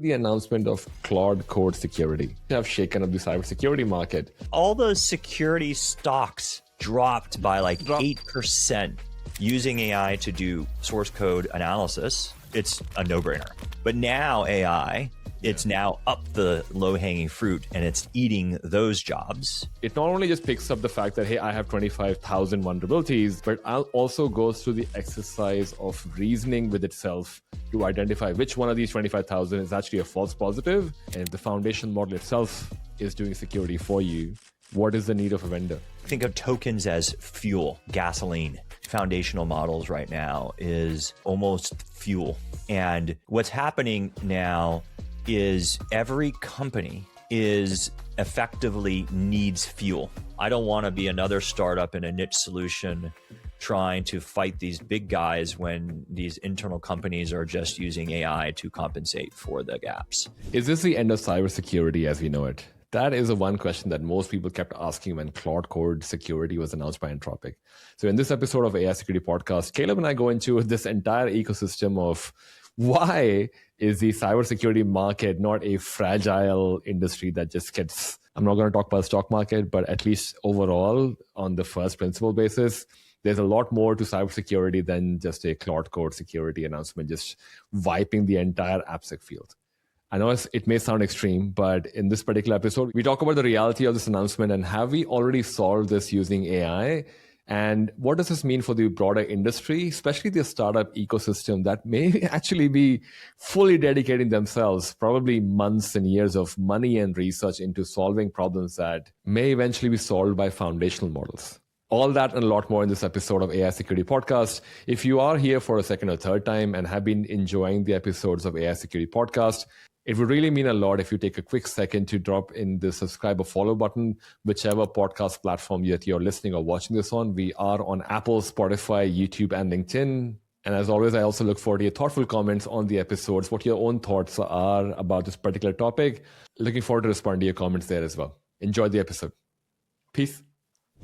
The announcement of Claude Code Security have shaken up the cybersecurity market. All those security stocks dropped by like 8% using AI to do source code analysis. It's a no-brainer. But now AI, it's now up the low-hanging fruit and it's eating those jobs. It not only just picks up the fact that, hey, I have 25,000 vulnerabilities, but also goes through the exercise of reasoning with itself to identify which one of these 25,000 is actually a false positive. And if the foundation model itself is doing security for you, what is the need of a vendor? Think of tokens as fuel, gasoline. Foundational models right now is almost fuel. And what's happening now is every company is effectively needs fuel. I don't want to be another startup in a niche solution trying to fight these big guys when these internal companies are just using AI to compensate for the gaps. Is this the end of cybersecurity as we know it? That is the one question that most people kept asking when Claude Code Security was announced by Anthropic. So in this episode of AI Security Podcast, Caleb and I go into this entire ecosystem of why is the cybersecurity market not a fragile industry that just gets, I'm not going to talk about the stock market, but at least overall on the first principle basis, there's a lot more to cybersecurity than just a Claude Code Security announcement, just wiping the entire AppSec field. I know it may sound extreme, but in this particular episode, we talk about the reality of this announcement and have we already solved this using AI? And what does this mean for the broader industry, especially the startup ecosystem that may actually be fully dedicating themselves, probably months and years of money and research into solving problems that may eventually be solved by foundational models. All that and a lot more in this episode of AI Security Podcast. If you are here for a second or third time and have been enjoying the episodes of AI Security Podcast, it would really mean a lot if you take a quick second to drop in the subscribe or follow button, whichever podcast platform that you're listening or watching this on. We are on Apple, Spotify, YouTube, and LinkedIn. And as always, I also look forward to your thoughtful comments on the episodes, what your own thoughts are about this particular topic. Looking forward to responding to your comments there as well. Enjoy the episode. Peace.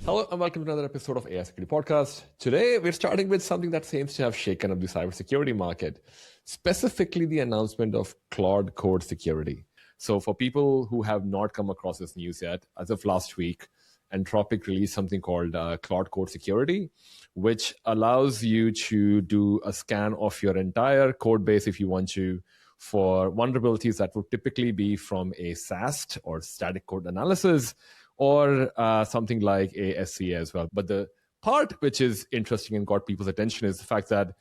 Hello and welcome to another episode of AI Security Podcast. Today, we're starting with something that seems to have shaken up the cybersecurity market, specifically the announcement of Claude Code Security. So for people who have not come across this news yet, as of last week, Anthropic released something called Claude Code Security, which allows you to do a scan of your entire code base if you want to, for vulnerabilities that would typically be from a SAST or static code analysis, or something like a SCA as well. But the part which is interesting and got people's attention is the fact that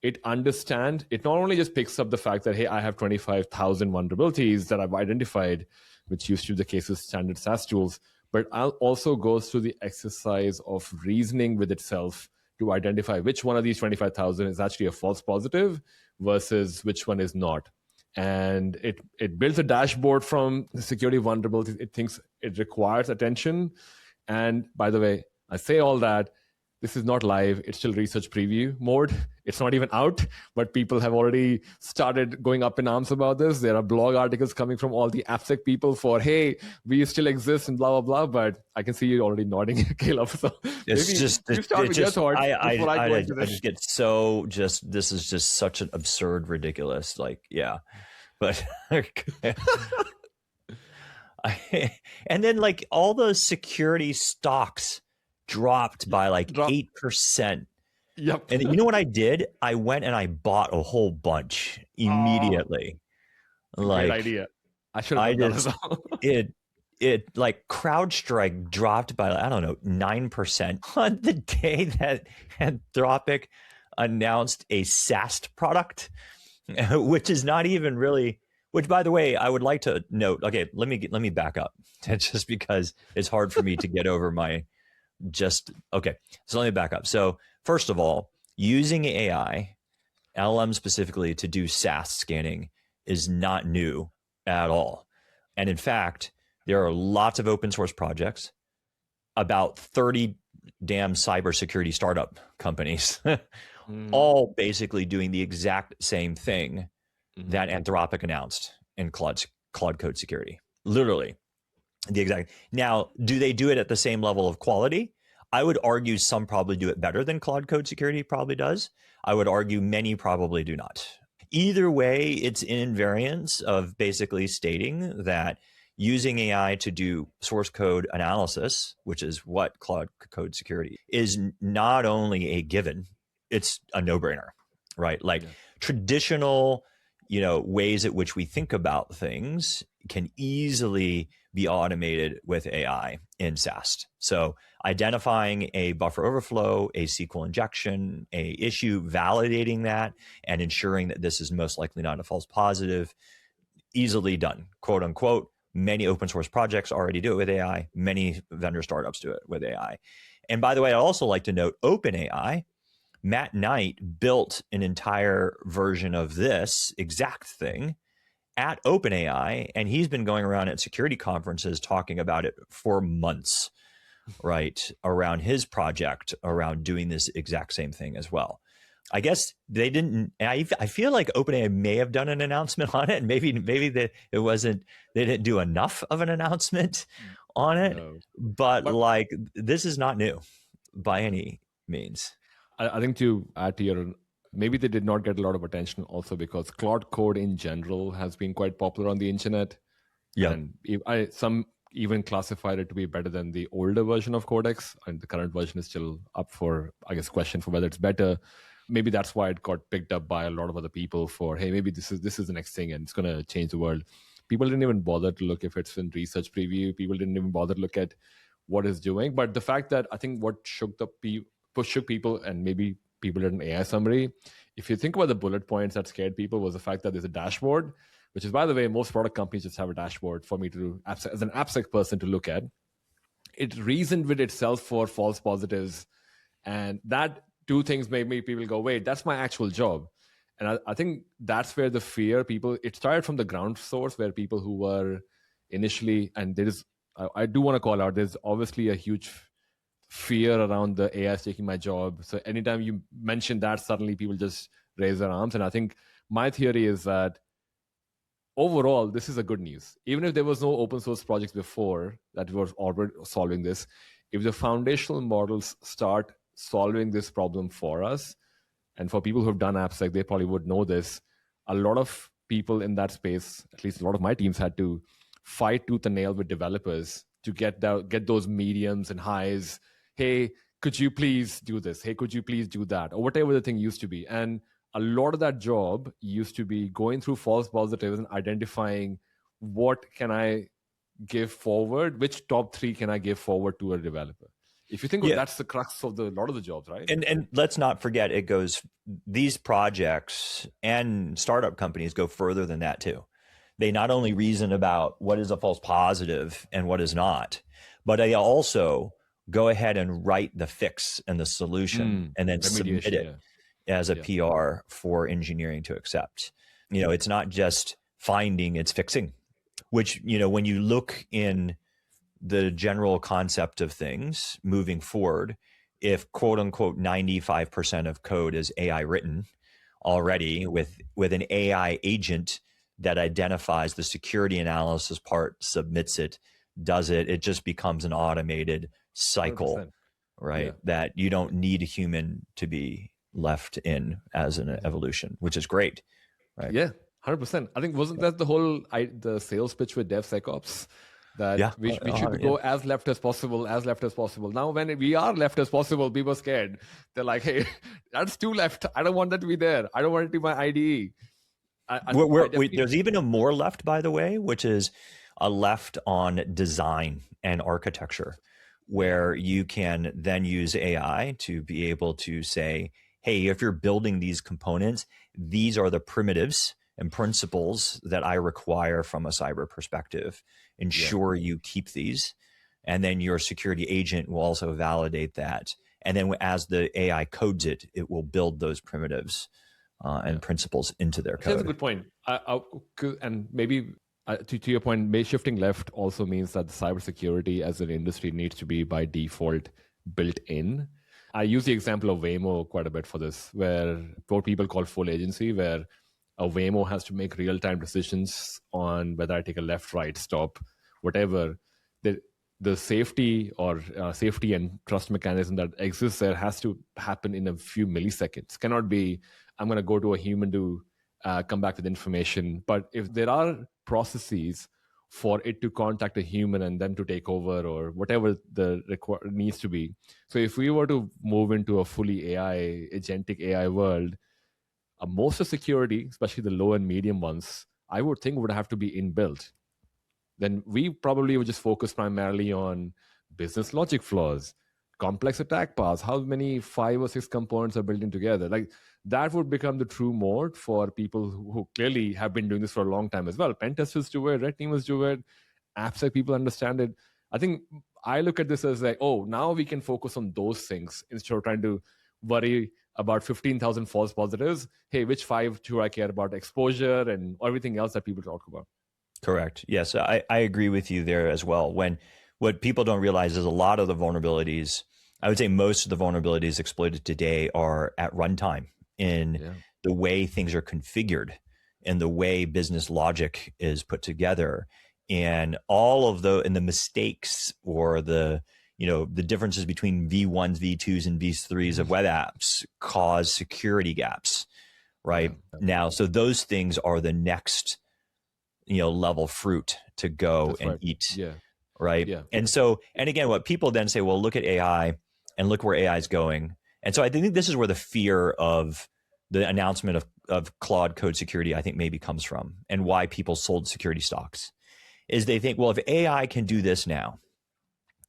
it not only just picks up the fact that, hey, I have 25,000 vulnerabilities that I've identified, which used to be the case with standard SaaS tools, but also goes through the exercise of reasoning with itself to identify which one of these 25,000 is actually a false positive versus which one is not. And it builds a dashboard from the security vulnerabilities. It thinks it requires attention. And by the way, I say all that, this is not live. It's still research preview mode. It's not even out, but people have already started going up in arms about this. There are blog articles coming from all the AppSec people for, hey, we still exist and blah, blah, blah. But I can see you already nodding, Caleb. So it's maybe just, you start with your thoughts before I go into I this. just get this is just such an absurd, ridiculous, like, yeah. But and then like all those security stocks dropped by like 8%. Yep. And you know what I did? I went and I bought a whole bunch immediately. Great idea. I should have done that as well. It like CrowdStrike dropped by, I don't know, 9% on the day that Anthropic announced a SAST product, which is not even really, which by the way, I would like to note, okay, let me back up just because it's hard for me to get over my okay. So let me back up. So first of all, using AI, LLM specifically to do SAST scanning is not new at all. And in fact, there are lots of open source projects, about 30 damn cybersecurity startup companies, all basically doing the exact same thing that Anthropic announced in Claude Code Security. Literally the exact. Now, do they do it at the same level of quality? I would argue some probably do it better than Claude Code Security probably does. I would argue many probably do not. Either way, it's in invariance of basically stating that using AI to do source code analysis, which is what Claude Code Security is, not only a given, it's a no-brainer, right? Like traditional, ways at which we think about things can easily be automated with AI in SAST. So identifying a buffer overflow, a SQL injection, a issue, validating that, and ensuring that this is most likely not a false positive, easily done, quote unquote. Many open source projects already do it with AI. Many vendor startups do it with AI. And by the way, I'd also like to note OpenAI. Matt Knight built an entire version of this exact thing at OpenAI, and he's been going around at security conferences talking about it for months, right, around his project, around doing this exact same thing as well. I guess they didn't. I feel like OpenAI may have done an announcement on it, and maybe they didn't do enough of an announcement on it. No. But like, this is not new by any means. I think to add to your, maybe they did not get a lot of attention also because Claude Code in general has been quite popular on the internet. Yeah, and some even classified it to be better than the older version of Codex, and the current version is still up for, I guess, question for whether it's better. Maybe that's why it got picked up by a lot of other people for, hey, maybe this is the next thing and it's going to change the world. People didn't even bother to look if it's in research preview. People didn't even bother to look at what it's doing. But the fact that I think what shook people, and maybe people did an AI summary, if you think about the bullet points that scared people, was the fact that there's a dashboard, which is, by the way, most product companies just have a dashboard for me to, as an AppSec person, to look at. It reasoned with itself for false positives, and that two things made people go, wait, that's my actual job. And I think that's where the fear it started from the ground source, where people who were initially, and I do want to call out, there's obviously a huge fear around the AI is taking my job. So anytime you mention that, suddenly people just raise their arms. And I think my theory is that overall, this is a good news. Even if there was no open source projects before that were already solving this, if the foundational models start solving this problem for us, and for people who have done AppSec, they probably would know this. A lot of people in that space, at least a lot of my teams, had to fight tooth and nail with developers to get those mediums and highs. Hey, could you please do this? Hey, could you please do that? Or whatever the thing used to be. And a lot of that job used to be going through false positives and identifying what can I give forward, which top 3 can I give forward to a developer. If you think that's the crux of a lot of the jobs, right? And let's not forget, these projects and startup companies go further than that too. They not only reason about what is a false positive and what is not, but they also go ahead and write the fix and the solution and then submit it as a PR for engineering to accept. It's not just finding, it's fixing, which, when you look in the general concept of things moving forward, if quote unquote 95% of code is AI written already with an AI agent that identifies the security analysis part, submits it, does it, it just becomes an automated cycle, 100%. Right? Yeah. That you don't need a human to be left in as an evolution, which is great. Right? Yeah, 100%. I think wasn't that the whole the sales pitch with DevSecOps? That we should go as left as possible. Now, when we are left as possible, people are scared. They're like, hey, that's too left. I don't want that to be there. I don't want it to be my IDE. There's even a more left, by the way, which is a left on design and architecture, where you can then use AI to be able to say, hey, if you're building these components, these are the primitives and principles that I require from a cyber perspective. Ensure you keep these. And then your security agent will also validate that. And then as the AI codes it, it will build those primitives and principles into their code. That's a good point. And maybe to your point, shifting left also means that the cybersecurity as an industry needs to be by default built in. I use the example of Waymo quite a bit for this, where what people call full agency, where a Waymo has to make real-time decisions on whether I take a left, right, stop, whatever. The safety or safety and trust mechanism that exists there has to happen in a few milliseconds. Cannot be, I'm going to go to a human to come back with information. But if there are processes for it to contact a human and them to take over or whatever the needs to be. So if we were to move into a fully agentic AI world, most of security, especially the low and medium ones, I would think would have to be inbuilt. Then we probably would just focus primarily on business logic flaws, complex attack paths, how many 5 or 6 components are building together. Like that would become the true mode for people who clearly have been doing this for a long time as well. Pen testers do it, red teamers do it, AppSec people understand it. I think I look at this as like, oh, now we can focus on those things instead of trying to worry about 15,000 false positives. Hey, which 5 do I care about? Exposure and everything else that people talk about. Correct. Yes, I agree with you there as well. What people don't realize is a lot of the vulnerabilities, I would say most of the vulnerabilities exploited today are at runtime in the way things are configured and the way business logic is put together. And all of the mistakes or the differences between V1s, V2s, and V3s of web apps cause security gaps, right? Now, so those things are the next level fruit to go eat. Right. Yeah. And so, and again, what people then say, well, look at AI and look where AI is going. And so I think this is where the fear of the announcement of Claude Code Security, I think maybe comes from, and why people sold security stocks is they think, well, if AI can do this now,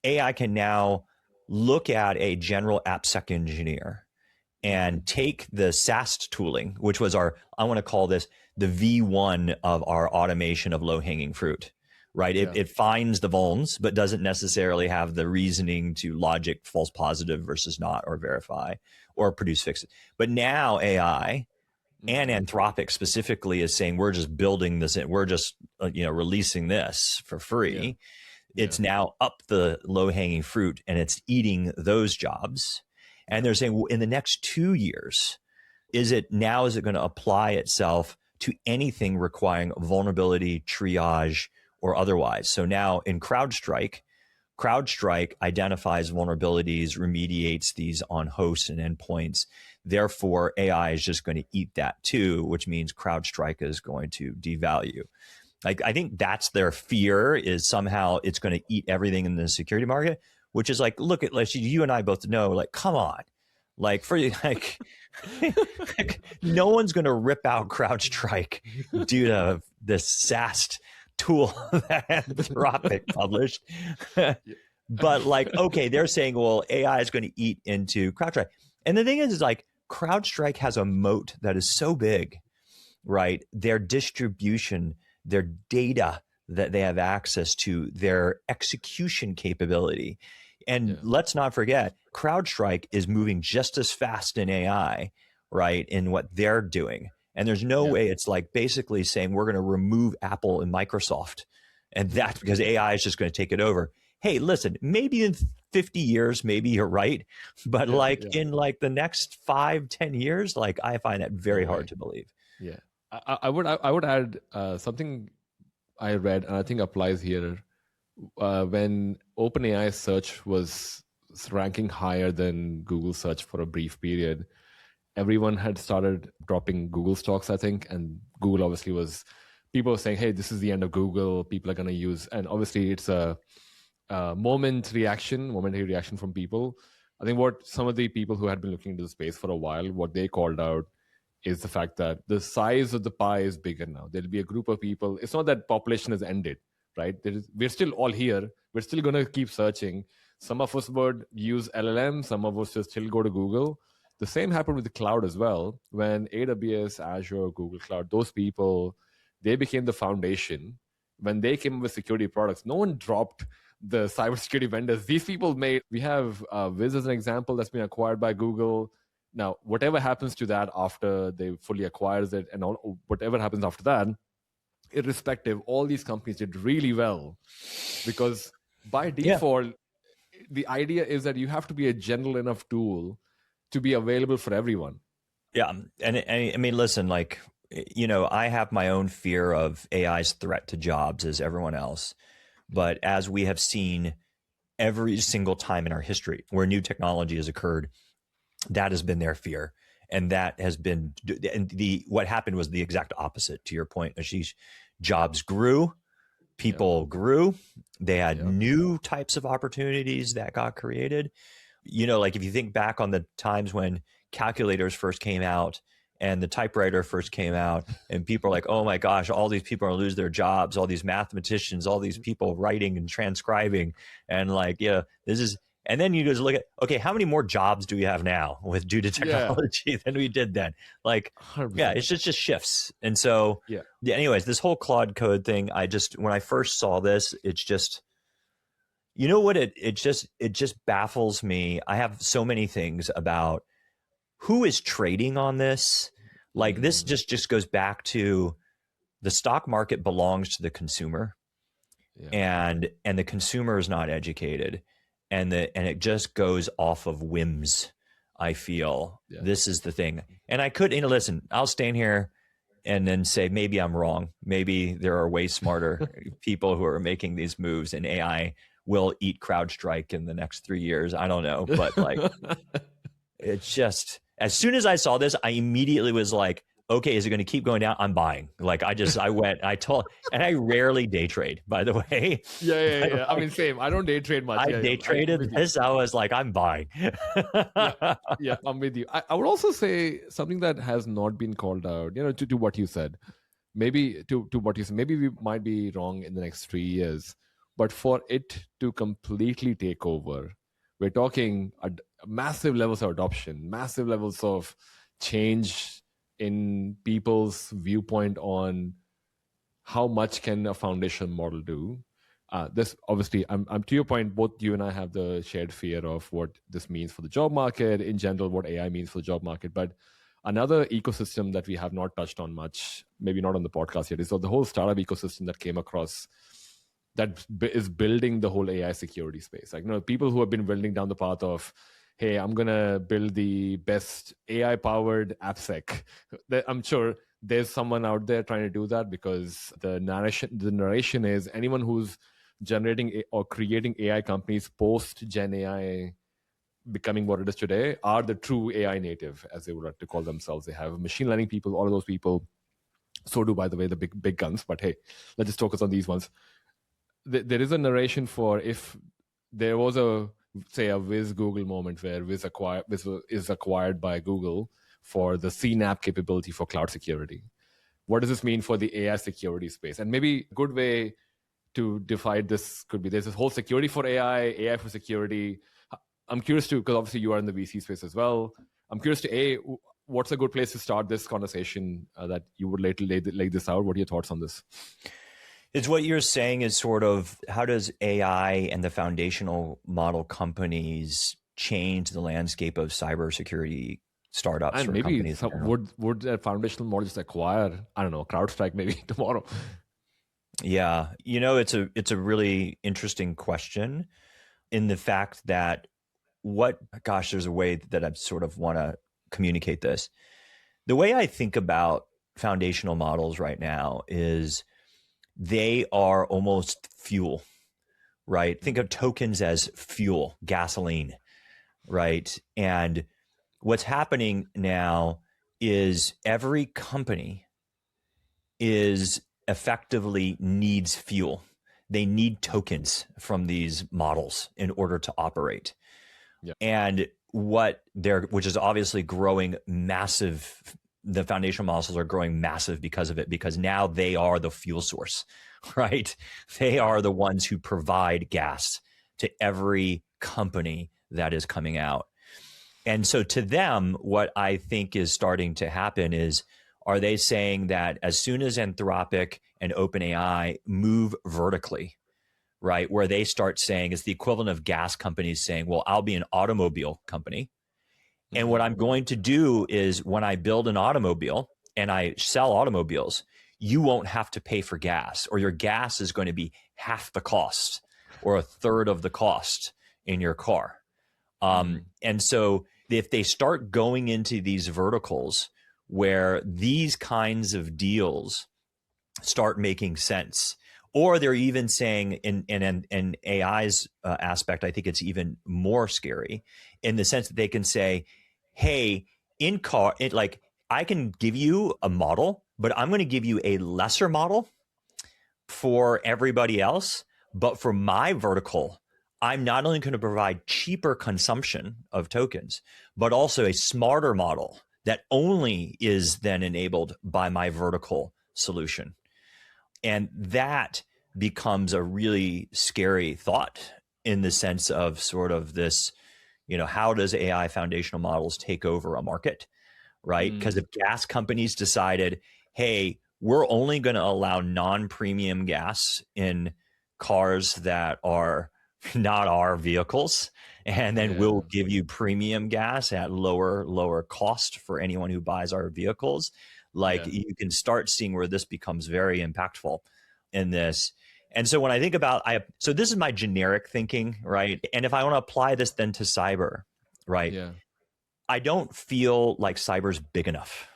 AI can now look at a general AppSec engineer and take the SAST tooling, which was I want to call this the V1 of our automation of low-hanging fruit, right? It finds the vulns, but doesn't necessarily have the reasoning to logic false positive versus not, or verify, or produce fixes. But now AI and Anthropic specifically is saying, we're just building this, we're just releasing this for free. It's now up the low-hanging fruit and it's eating those jobs. And they're saying, well, in the next 2 years, is it going to apply itself to anything requiring vulnerability, triage, or otherwise? So now in CrowdStrike identifies vulnerabilities, remediates these on hosts and endpoints. Therefore, AI is just going to eat that too, which means CrowdStrike is going to devalue. Like, I think that's their fear, is somehow it's going to eat everything in the security market, which is like, look at, like, you and I both know, like, come on, like, for like, like no one's going to rip out CrowdStrike due to this SAST tool that Anthropic published. But like, okay, they're saying, well, AI is going to eat into CrowdStrike. And the thing is like, CrowdStrike has a moat that is so big, right? Their distribution, their data that they have access to, their execution capability. And let's not forget, CrowdStrike is moving just as fast in AI, right, in what they're doing. And there's no way it's like basically saying we're going to remove Apple and Microsoft. And that's because AI is just going to take it over. Hey, listen, maybe in 50 years, maybe you're right. But in like the next 5-10 years, like I find that very hard to believe. Yeah. I would add something I read, and I think applies here. When OpenAI search was ranking higher than Google search for a brief period, everyone had started dropping Google stocks, I think. And Google obviously people were saying, hey, this is the end of Google. People are going to use, and obviously it's a momentary reaction from people. I think what some of the people who had been looking into the space for a while, what they called out is the fact that the size of the pie is bigger now. There'll be a group of people. It's not that population has ended, right? We're still all here. We're still going to keep searching. Some of us would use LLM. Some of us will still go to Google. The same happened with the cloud as well. When AWS, Azure, Google Cloud, those people, they became the foundation. When they came up with security products, no one dropped the cybersecurity vendors. These people we have Wiz as an example that's been acquired by Google. Now, whatever happens to that after they fully acquires it and whatever happens after that, irrespective, all these companies did really well because by default, the idea is that you have to be a general enough tool to be available for everyone. Yeah. And I mean, listen, like, I have my own fear of AI's threat to jobs as everyone else. But as we have seen every single time in our history where new technology has occurred, that has been their fear. And that has been, and what happened was the exact opposite to your point, Ashish. Jobs grew, people grew, they had new types of opportunities that got created. Like if you think back on the times when calculators first came out and the typewriter first came out, and people are like, oh my gosh, all these people are going to lose their jobs, all these mathematicians, all these people writing and transcribing. And this is, and then you just look at, okay, how many more jobs do we have now due to technology than we did then? 100%. It's just shifts. And so, anyways, this whole Claude Code thing, when I first saw this, it's just, you know what, it just baffles me. I have so many things about who is trading on this. This just goes back to the stock market belongs to the consumer, and the consumer is not educated. And it just goes off of whims. I feel this is the thing. And I could, listen, I'll stand here and then say, maybe I'm wrong. Maybe there are way smarter people who are making these moves, and AI will eat CrowdStrike in the next 3 years. I don't know. But it's just, as soon as I saw this, I immediately was like, okay, is it going to keep going down? I'm buying. And I rarely day trade, by the way. Yeah. I mean, same. I don't day trade much. I day traded this. I was like, I'm buying. I'm with you. I would also say something that has not been called out, to what you said. Maybe to what you said, maybe we might be wrong in the next 3 years, but for it to completely take over, we're talking massive levels of adoption, massive levels of change in people's viewpoint on how much can a foundation model do. This obviously, I'm to your point, both you and I have the shared fear of what this means for the job market, in general, what AI means for the job market. But another ecosystem that we have not touched on much, maybe not on the podcast yet, is the whole startup ecosystem that came across that is building the whole AI security space. People who have been building down the path of, hey, I'm going to build the best AI-powered AppSec. I'm sure there's someone out there trying to do that, because the narration is anyone who's generating or creating AI companies post Gen AI becoming what it is today are the true AI native, as they would like to call themselves. They have machine learning people, all of those people. So do, by the way, the big guns. But hey, let's just focus on these ones. There is a narration for if there was a Wiz Google moment where Wiz is acquired by Google for the CNAPP capability for cloud security. What does this mean for the AI security space? And maybe a good way to divide this could be, there's this whole security for AI for security. I'm curious to, because obviously you are in the VC space as well. I'm curious to, what's a good place to start this conversation that you would later lay this out? What are your thoughts on this? It's what you're saying is sort of, how does AI and the foundational model companies change the landscape of cybersecurity startups? And maybe would a foundational model just acquire, I don't know, CrowdStrike maybe tomorrow? Yeah, it's a really interesting question, in the fact that there's a way that I sort of want to communicate this. The way I think about foundational models right now is they are almost fuel, right? Think of tokens as fuel, gasoline, right? And what's happening now is every company is effectively needs fuel. They need tokens from these models in order to operate. Yeah. And which is obviously growing massive. The foundational models are growing massive because of it, because now they are the fuel source, right? They are the ones who provide gas to every company that is coming out. And so to them, what I think is starting to happen is, are they saying that as soon as Anthropic and OpenAI move vertically, right, where they start saying, it's the equivalent of gas companies saying, well, I'll be an automobile company. And what I'm going to do is, when I build an automobile and I sell automobiles, you won't have to pay for gas, or your gas is going to be half the cost or a third of the cost in your car. And so if they start going into these verticals where these kinds of deals start making sense, or they're even saying in AI's aspect, I think it's even more scary, in the sense that they can say, hey, like I can give you a model, but I'm going to give you a lesser model for everybody else. But for my vertical, I'm not only going to provide cheaper consumption of tokens, but also a smarter model that only is then enabled by my vertical solution. And that becomes a really scary thought in the sense of sort of this, how does AI foundational models take over a market, right? Because if gas companies decided, hey, we're only going to allow non-premium gas in cars that are not our vehicles, and then we'll give you premium gas at lower cost for anyone who buys our vehicles. You can start seeing where this becomes very impactful in this. And so when I think about, so this is my generic thinking, right? And if I want to apply this then to cyber, right? Yeah. I don't feel like cyber's big enough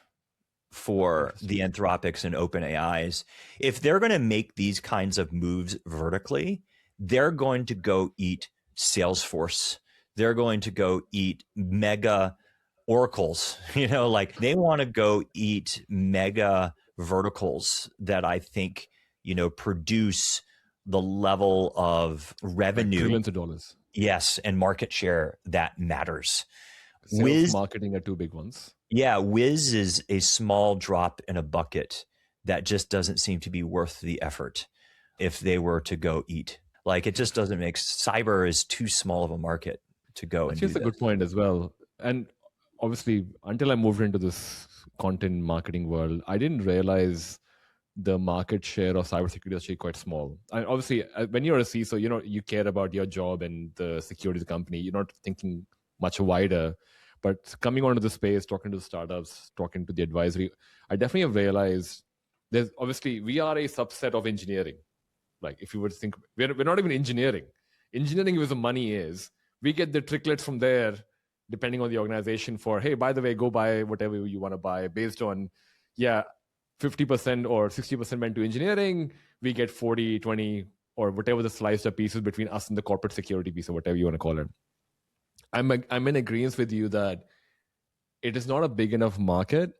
for the Anthropics and OpenAIs. If they're going to make these kinds of moves vertically, they're going to go eat Salesforce. They're going to go eat mega oracles. They want to go eat mega verticals that I think, produce the level of revenue. Like trillions of dollars. Yes, and market share that matters. Sales, marketing are two big ones. Yeah, Wiz is a small drop in a bucket that just doesn't seem to be worth the effort if they were to go eat. It just doesn't make, cyber is too small of a market to go and do that. That's a good point as well. And obviously, until I moved into this content marketing world, I didn't realize the market share of cybersecurity is actually quite small. And obviously, when you're a CISO, you care about your job and the security of the company. You're not thinking much wider. But coming onto the space, talking to the startups, talking to the advisory, I definitely have realized we are a subset of engineering. If you were to think, we're not even engineering. Engineering, where the money is, we get the tricklets from there, depending on the organization for, hey, by the way, go buy whatever you want to buy based on, 50% or 60% went to engineering. We get 40, 20, or whatever the sliced up pieces between us and the corporate security piece or whatever you want to call it. I'm in agreement with you that it is not a big enough market,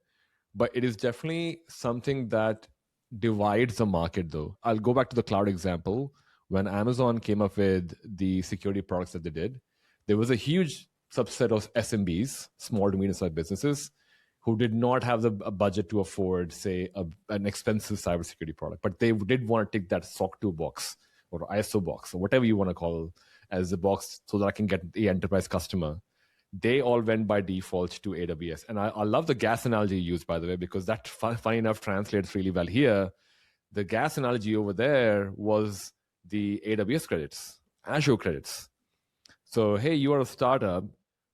but it is definitely something that divides the market though. I'll go back to the cloud example. When Amazon came up with the security products that they did, there was a huge subset of SMBs, small to medium-sized businesses, who did not have a budget to afford, say, an expensive cybersecurity product. But they did want to tick that SOC 2 box or ISO box or whatever you want to call as the box so that I can get the enterprise customer. They all went by default to AWS. And I love the gas analogy you used, by the way, because that, funny enough, translates really well here. The gas analogy over there was the AWS credits, Azure credits. So, hey, you are a startup.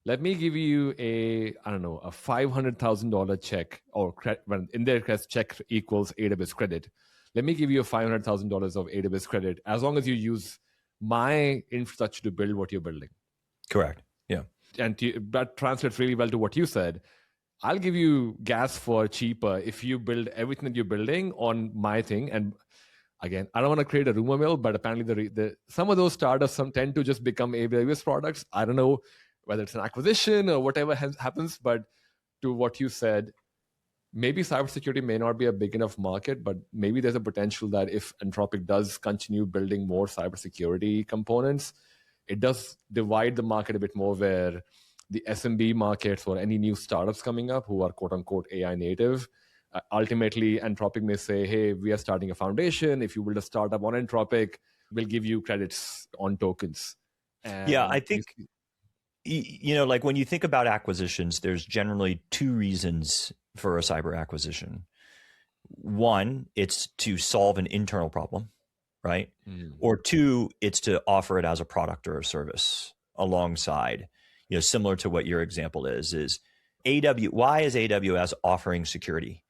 Let me give you a $500,000 check, or in their case, check equals AWS credit. Let me give you a $500,000 of AWS credit as long as you use my infrastructure to build what you're building. Correct. Yeah. And that translates really well to what you said. I'll give you gas for cheaper if you build everything that you're building on my thing. And again, I don't want to create a rumor mill, but apparently some of those startups tend to just become AWS products. I don't know whether it's an acquisition or whatever happens, but to what you said, maybe cybersecurity may not be a big enough market, but maybe there's a potential that if Anthropic does continue building more cybersecurity components, it does divide the market a bit more, where the SMB markets or any new startups coming up who are quote unquote AI native, ultimately Anthropic may say, hey, we are starting a foundation. If you build a startup on Anthropic, we'll give you credits on tokens. And I think, when you think about acquisitions, there's generally two reasons for a cyber acquisition. One, it's to solve an internal problem, right? Or two, it's to offer it as a product or a service alongside, similar to what your example is why is AWS offering security?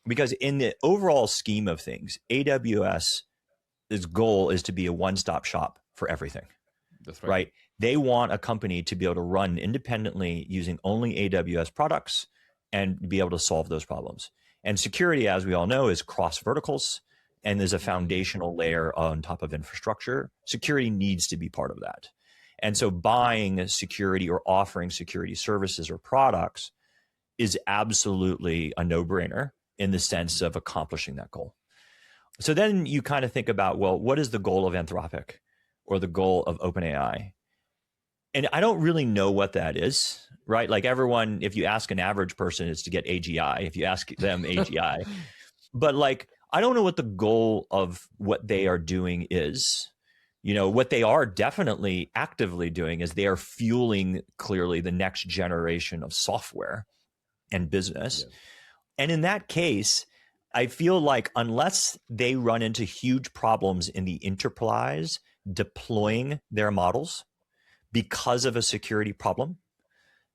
Because in the overall scheme of things, AWS's goal is to be a one-stop shop for everything. That's right? They want a company to be able to run independently using only AWS products and be able to solve those problems. And security, as we all know, is cross verticals, and there's a foundational layer on top of infrastructure. Security needs to be part of that. And so buying security or offering security services or products is absolutely a no-brainer in the sense of accomplishing that goal. So then you kind of think about, well, what is the goal of Anthropic or the goal of OpenAI? And I don't really know what that is, right? Like everyone, if you ask an average person, it's to get AGI. If you ask them AGI, but like, I don't know what the goal of what they are doing is. What they are definitely actively doing is they are fueling clearly the next generation of software and business. Yeah. And in that case, I feel like unless they run into huge problems in the enterprise deploying their models because of a security problem,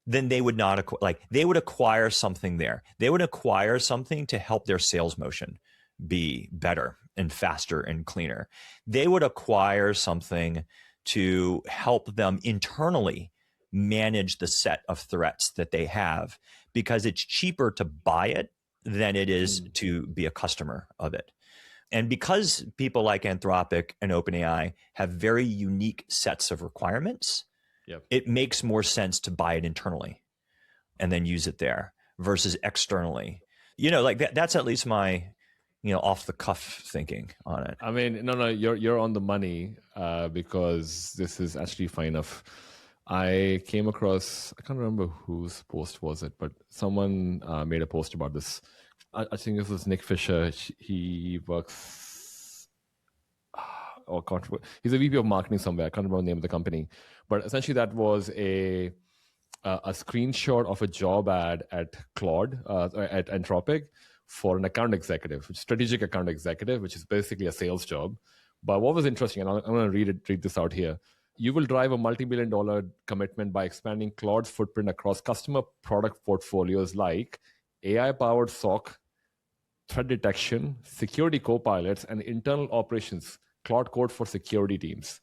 then they would not they would acquire something there. They would acquire something to help their sales motion be better and faster and cleaner. They would acquire something to help them internally manage the set of threats that they have, because it's cheaper to buy it than it is to be a customer of it. And because people like Anthropic and OpenAI have very unique sets of requirements, it makes more sense to buy it internally and then use it there versus externally. Like that's at least my, off the cuff thinking on it. I mean, no, you're on the money because this is actually fine enough. I came across, I can't remember whose post was it, but someone made a post about this. I think this was Nick Fisher. He works, he's a VP of marketing somewhere. I can't remember the name of the company, but essentially that was a screenshot of a job ad at Claude, at Anthropic, for an account executive, strategic account executive, which is basically a sales job. But what was interesting, and I'm going to read this out here. You will drive a multi-million-dollar commitment by expanding Claude's footprint across customer product portfolios like AI-powered SOC, threat detection, security co-pilots, and internal operations, Claude Code for Security teams.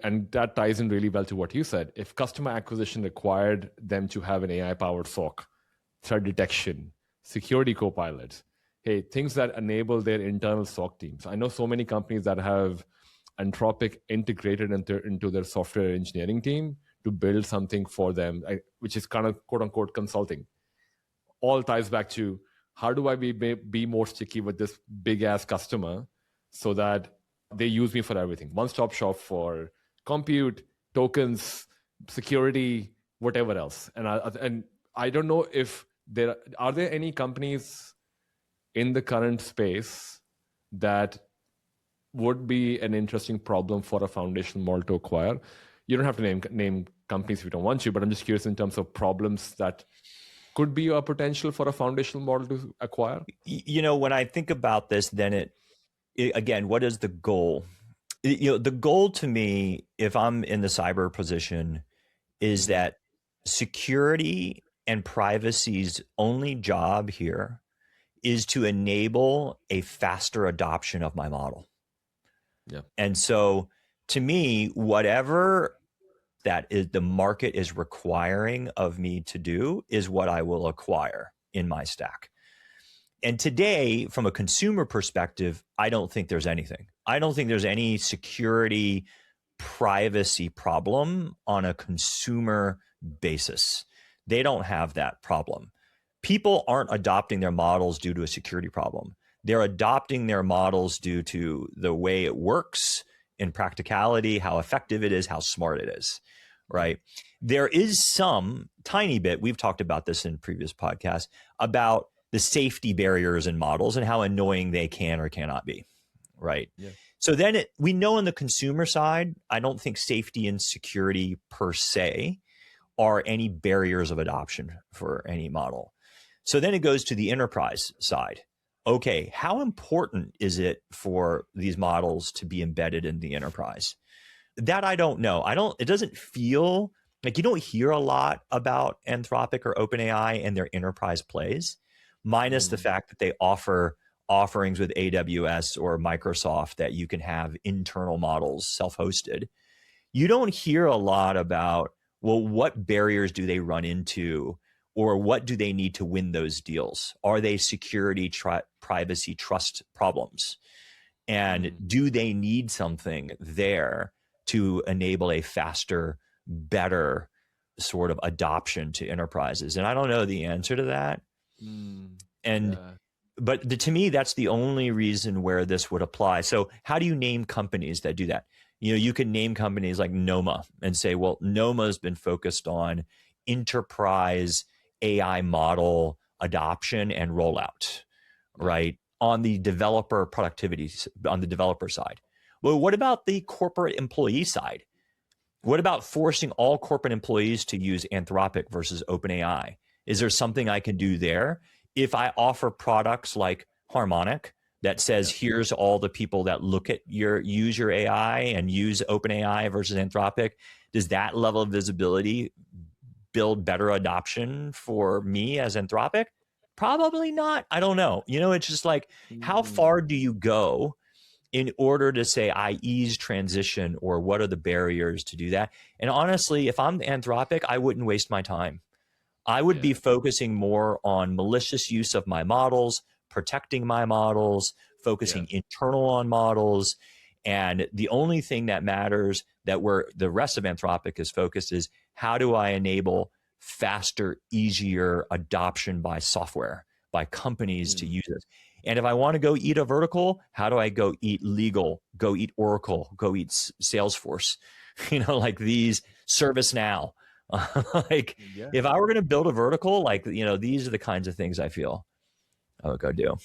And that ties in really well to what you said. If customer acquisition required them to have an AI-powered SOC, threat detection, security co-pilots, things that enable their internal SOC teams. I know so many companies that have Anthropic integrated into their software engineering team to build something for them, which is kind of quote-unquote consulting. All ties back to, how do I be more sticky with this big-ass customer so that they use me for everything? One-stop shop for compute, tokens, security, whatever else. And I don't know if are there any companies in the current space that would be an interesting problem for a foundational model to acquire. You don't have to name companies if you don't want to, but I'm just curious in terms of problems that could be a potential for a foundational model to acquire. When I think about this, then again, what is the goal? The goal to me, if I'm in the cyber position, is that security and privacy's only job here is to enable a faster adoption of my model. Yeah. And so to me, whatever that is the market is requiring of me to do is what I will acquire in my stack. And today, from a consumer perspective, I don't think there's anything. I don't think there's any security privacy problem on a consumer basis. They don't have that problem. People aren't adopting their models due to a security problem. They're adopting their models due to the way it works in practicality, how effective it is, how smart it is, right? There is some tiny bit, we've talked about this in previous podcasts, about the safety barriers in models and how annoying they can or cannot be, right? Yeah. So then we know on the consumer side, I don't think safety and security per se are any barriers of adoption for any model. So then it goes to the enterprise side. Okay, how important is it for these models to be embedded in the enterprise? That I don't know. It doesn't feel like, you don't hear a lot about Anthropic or OpenAI and their enterprise plays, minus the fact that they offer offerings with AWS or Microsoft that you can have internal models self-hosted. You don't hear a lot about, well, what barriers do they run into, or what do they need to win those deals? Are they security, privacy, trust problems? And do they need something there to enable a faster, better sort of adoption to enterprises? And I don't know the answer to that. And but to me, that's the only reason where this would apply. So how do you name companies that do that? You can name companies like Noma and say, well, Noma has been focused on enterprise AI model adoption and rollout, right? On the developer productivity, on the developer side. Well, what about the corporate employee side? What about forcing all corporate employees to use Anthropic versus OpenAI? Is there something I can do there? If I offer products like Harmonic that says, here's all the people that look at use your AI and use OpenAI versus Anthropic, does that level of visibility build better adoption for me as Anthropic? Probably not. I don't know. It's just like, how far do you go in order to say I ease transition, or what are the barriers to do that? And honestly, if I'm Anthropic, I wouldn't waste my time. I would be focusing more on malicious use of my models, protecting my models, focusing internal on models. And the only thing that matters that where the rest of Anthropic is focused is, how do I enable faster, easier adoption by software, by companies to use it? And if I want to go eat a vertical, how do I go eat legal, go eat Oracle, go eat Salesforce, like these, ServiceNow. If I were going to build a vertical, these are the kinds of things I feel I would go do.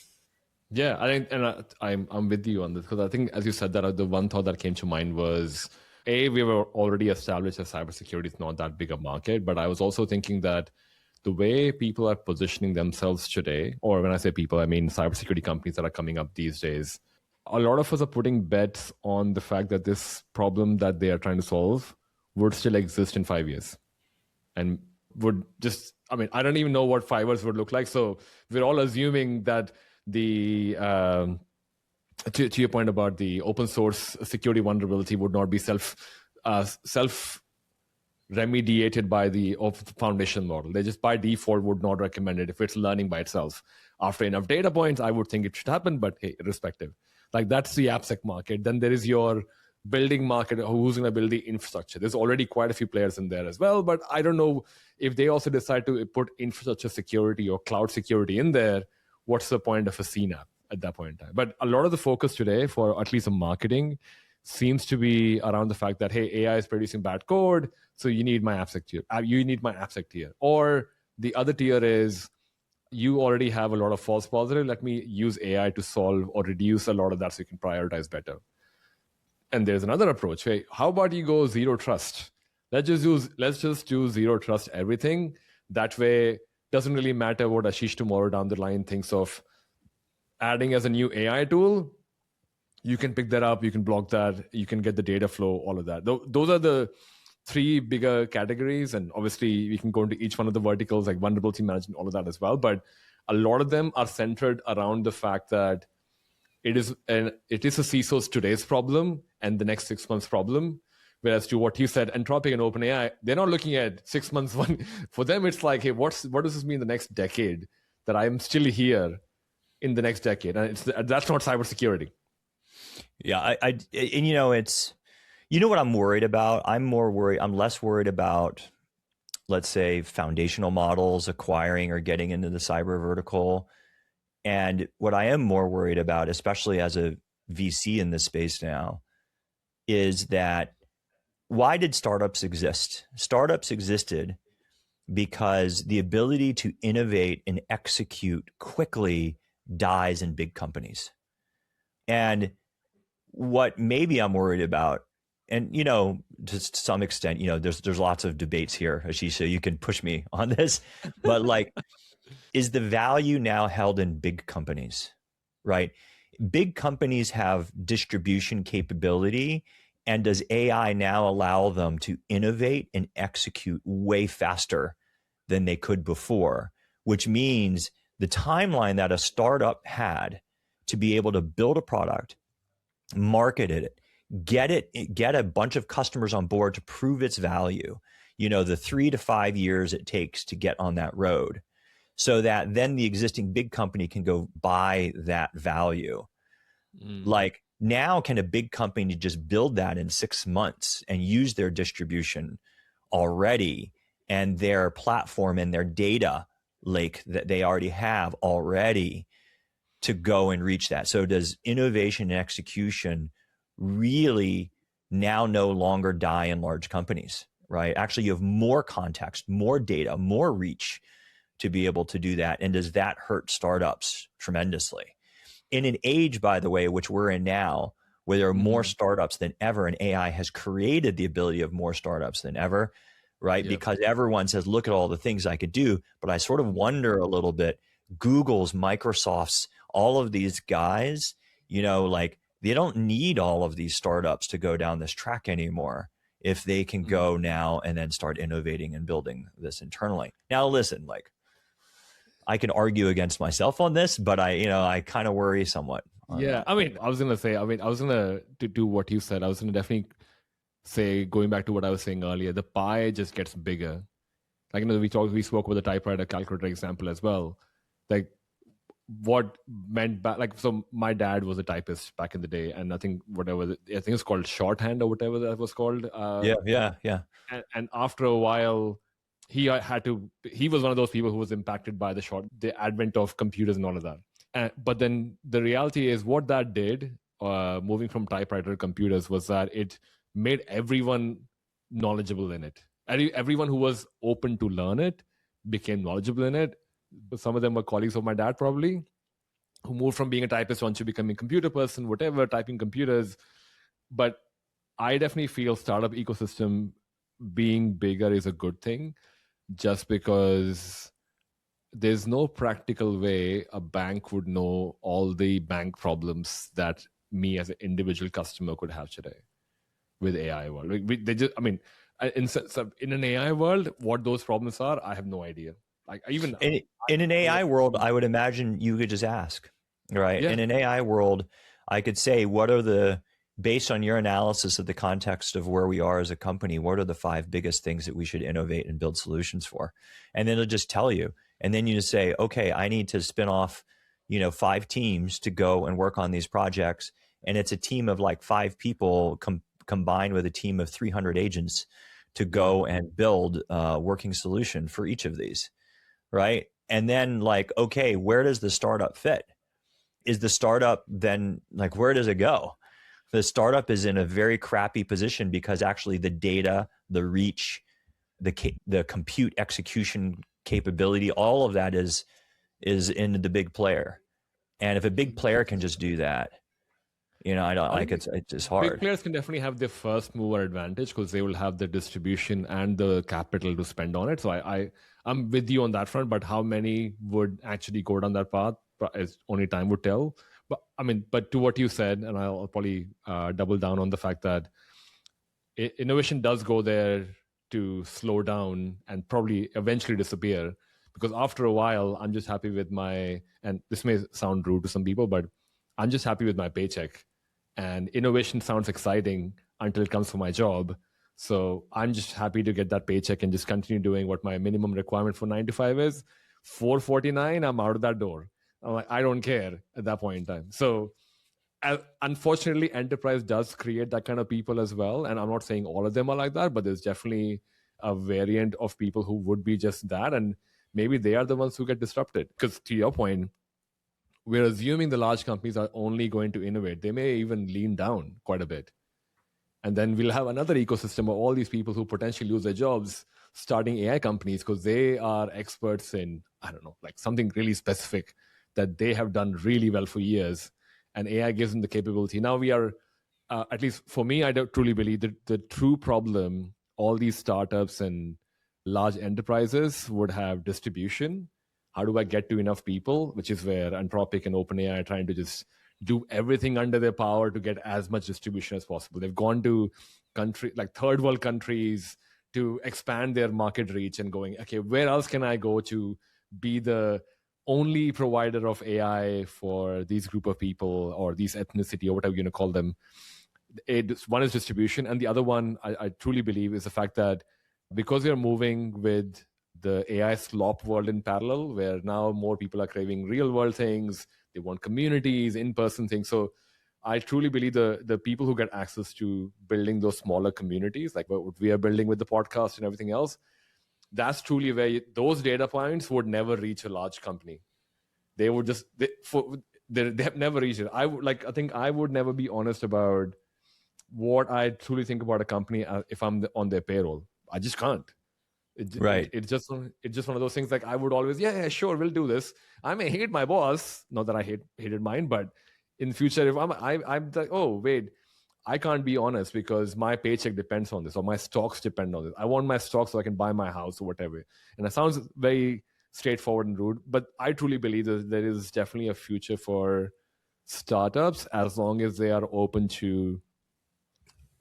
Yeah, I think, and I'm with you on this, because I think, as you said, that the one thought that came to mind was, we were already established that cybersecurity is not that big a market, but I was also thinking that the way people are positioning themselves today, or when I say people, I mean cybersecurity companies that are coming up these days, a lot of us are putting bets on the fact that this problem that they are trying to solve would still exist in 5 years. And would just, I don't even know what 5 years would look like. So we're all assuming that the, to your point about the open source security vulnerability would not be self remediated by the foundation model. They just by default would not recommend it if it's learning by itself. After enough data points, I would think it should happen, but hey, irrespective. That's the AppSec market. Then there is your building market, who's going to build the infrastructure. There's already quite a few players in there as well, but I don't know if they also decide to put infrastructure security or cloud security in there, what's the point of a CNAP at that point in time? But a lot of the focus today, for at least the marketing, seems to be around the fact that, hey, AI is producing bad code, so you need my AppSec tier. You need my AppSec tier. Or the other tier is, you already have a lot of false positive. Let me use AI to solve or reduce a lot of that so you can prioritize better. And there's another approach. Hey, how about you go zero trust? Let's just do zero trust everything. That way, doesn't really matter what Ashish tomorrow down the line thinks of adding as a new AI tool. You can pick that up, you can block that, you can get the data flow, all of that. Those are the three bigger categories. And obviously, we can go into each one of the verticals, like vulnerability management, all of that as well. But a lot of them are centered around the fact that it is a CISO's today's problem and the next 6 months problem. Whereas to what you said, Anthropic and OpenAI, they're not looking at 6 months. For them, it's like, hey, what does this mean the next decade? That I'm still here in the next decade, and that's not cybersecurity. Yeah, and it's, what I'm worried about. I'm less worried about, let's say, foundational models acquiring or getting into the cyber vertical. And what I am more worried about, especially as a VC in this space now, is that, why did startups exist? Startups existed because the ability to innovate and execute quickly dies in big companies. And what maybe I'm worried about, and to some extent, there's lots of debates here, Ashish, so you can push me on this, but is the value now held in big companies, right? Big companies have distribution capability, and does AI now allow them to innovate and execute way faster than they could before? Which means the timeline that a startup had to be able to build a product, market it, get a bunch of customers on board to prove its value, the 3 to 5 years it takes to get on that road, so that then the existing big company can go buy that value. Now, can a big company just build that in 6 months and use their distribution already and their platform and their data lake that they already have already to go and reach that. So does innovation and execution really now no longer die in large companies, right? Actually, you have more context, more data, more reach to be able to do that. And does that hurt startups tremendously? In an age, by the way, which we're in now, where there are more startups than ever, and AI has created the ability of more startups than ever, right? Yep. Because everyone says, look at all the things I could do. But I sort of wonder a little bit, Google's, Microsoft's, all of these guys, you know, like they don't need all of these startups to go down this track anymore if they can go now and then start innovating and building this internally. Now, listen, like I can argue against myself on this, but I kind of worry somewhat. Yeah, I mean, I was going to do what you said. I was going to definitely say, going back to what I was saying earlier, the pie just gets bigger. Like, we spoke about the typewriter calculator example as well. Like, what meant back, like, so my dad was a typist back in the day, and I think it's called shorthand or whatever that was called. Yeah. And after a while, he was one of those people who was impacted by the advent of computers and all of that. But then the reality is what that did, moving from typewriter to computers, was that it made everyone knowledgeable in it. Everyone who was open to learn it became knowledgeable in it. Some of them were colleagues of my dad, probably, who moved from being a typist on to becoming a computer person, whatever, typing computers. But I definitely feel startup ecosystem being bigger is a good thing, just because there's no practical way a bank would know all the bank problems that me as an individual customer could have today with AI world. In an AI world, what those problems are, I have no idea. Like in an AI world, I would imagine you could just ask, right? Yeah. In an AI world, I could say, based on your analysis of the context of where we are as a company, what are the 5 biggest things that we should innovate and build solutions for? And then it'll just tell you. And then you just say, okay, I need to spin off, 5 teams to go and work on these projects. And it's a team of like 5 people combined with a team of 300 agents to go and build a working solution for each of these, right? And then like, okay, where does the startup fit? Is the startup then, like, where does it go? The startup is in a very crappy position because actually the data, the reach, the compute execution capability, all of that is in the big player. And if a big player can just do that, I don't like it's just hard. Big players can definitely have their first mover advantage because they will have the distribution and the capital to spend on it. So I'm with you on that front, but how many would actually go down that path is only time would tell. But to what you said, and I'll probably double down on the fact that innovation does go there to slow down and probably eventually disappear, because after a while, I'm just happy with and this may sound rude to some people, but I'm just happy with my paycheck. And innovation sounds exciting until it comes for my job. So I'm just happy to get that paycheck and just continue doing what my minimum requirement for 9 to 5 is. $4.49, I'm out of that door. I'm like, I don't care at that point in time. So unfortunately, enterprise does create that kind of people as well. And I'm not saying all of them are like that, but there's definitely a variant of people who would be just that. And maybe they are the ones who get disrupted. Because to your point, we're assuming the large companies are only going to innovate. They may even lean down quite a bit. And then we'll have another ecosystem of all these people who potentially lose their jobs starting AI companies because they are experts in, I don't know, like something really specific that they have done really well for years. And AI gives them the capability. Now we are, at least for me, I don't truly believe that the true problem, all these startups and large enterprises would have distribution. How do I get to enough people? Which is where Anthropic and OpenAI are trying to just do everything under their power to get as much distribution as possible. They've gone to third world countries to expand their market reach and going, okay, where else can I go to be the only provider of AI for these group of people or these ethnicity or whatever you're going to call them? One is distribution. And the other one, I truly believe, is the fact that because we are moving with the AI slop world in parallel, where now more people are craving real world things, they want communities, in-person things. So I truly believe the people who get access to building those smaller communities, like what we are building with the podcast and everything else, that's truly where those data points would never reach a large company. They would just they have never reached it. I think I would never be honest about what I truly think about a company if I'm on their payroll. I just can't. It's just one of those things. Like I would always, yeah, sure, we'll do this. I may hate my boss, not that I hated mine, but in future, if I'm like, oh wait, I can't be honest because my paycheck depends on this, or my stocks depend on this. I want my stocks so I can buy my house or whatever. And it sounds very straightforward and rude, but I truly believe that there is definitely a future for startups as long as they are open to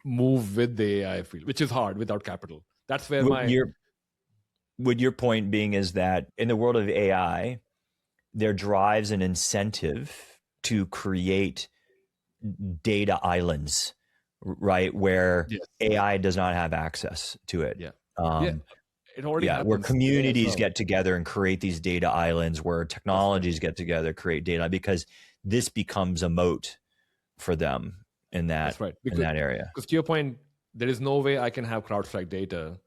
move with the AI field, which is hard without capital. That's where your point being is that in the world of AI, there drives an incentive to create data islands, right? Where AI does not have access to it. Yeah. It already happens. Where communities get together and create these data islands, where technologies get together, create data, because this becomes a moat for them in that, in that area. Because to your point, there is no way I can have CrowdStrike data,